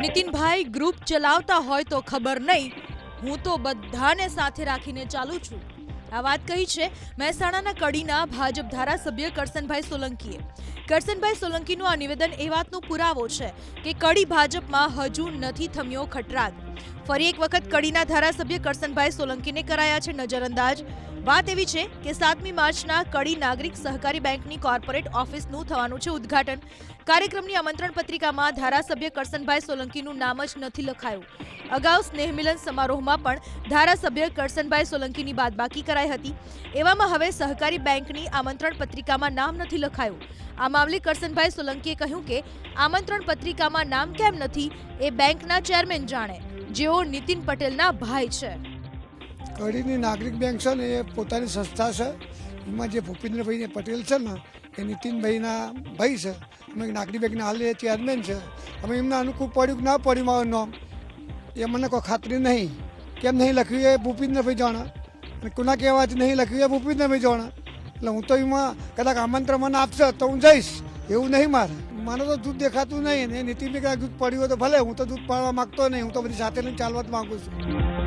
Nitinbhai group ચલાવતા હોય તો ખબર નહીં, હું તો બધાને સાથે રાખીને ચાલું છું. આ વાત કહી છે મહેસાણાના કડીના ભાજપ ધારાસભ્ય કરસનભાઈ સોલંકીએ. કરસનભાઈ સોલંકીનું આ નિવેદન એ વાતનો પુરાવો છે કે કડી ભાજપમાં હજુ નથી થમ્યો ખટરાગ. ફરી એક વખત કડીના ધારાસભ્ય કરસનભાઈ સોલંકીને કરાયા છે નજરઅંદાજ. વાત એવી છે કે 7મી માર્ચના કડી નાગરિક સહકારી બેંકની કોર્પોરેટ ઓફિસનું થવાનું છે ઉદ્ઘાટન. કાર્યક્રમની આમંત્રણ પત્રિકામાં ધારાસભ્ય કરસનભાઈ સોલંકીનું નામ જ નથી લખાયું. અગાઉ સ્નેહમિલન સમારોહમાં પણ ધારાસભ્ય કરસનભાઈ સોલંકીની બાદબાકી કરાઈ હતી. એવામાં હવે સહકારી બેંકની આમંત્રણ પત્રિકામાં નામ નથી લખાયું. આ મામલે કરસનભાઈ સોલંકીએ કહ્યું કે આમંત્રણ પત્રિકામાં નામ કેમ નથી એ બેંકના ચેરમેન જાણે, જેઓ નીતિન પટેલના ભાઈ છે. કડીની નાગરિક બેંક છે ને એ પોતાની સંસ્થા છે. એમાં જે ભૂપેન્દ્રભાઈ પટેલ છે ને એ નીતિનભાઈના ભાઈ છે. અમે નાગરિક બેંકના હાલ એ ચેરમેન છે. અમે એમને અનુકૂળ પડ્યું કે ના પડ્યું મારું નામ એ મને કોઈ ખાતરી નહીં. કેમ નહીં લખ્યું એ ભૂપેન્દ્રભાઈ જાણે, અને કોના કહેવાથી નહીં લખ્યું એ ભૂપેન્દ્રભાઈ જાણે. એટલે હું તો એમાં કદાચ આમંત્રણ મને આપશે તો હું જઈશ, એવું નહીં મારે. મને તો દૂધ દેખાતું નહીં ને નીતિનભાઈ કદાચ દૂધ પડ્યું હોય તો ભલે, હું તો દૂધ પાડવા માગતો નહીં. હું તો બધી સાથે લઈને ચાલવા જ માગું છું.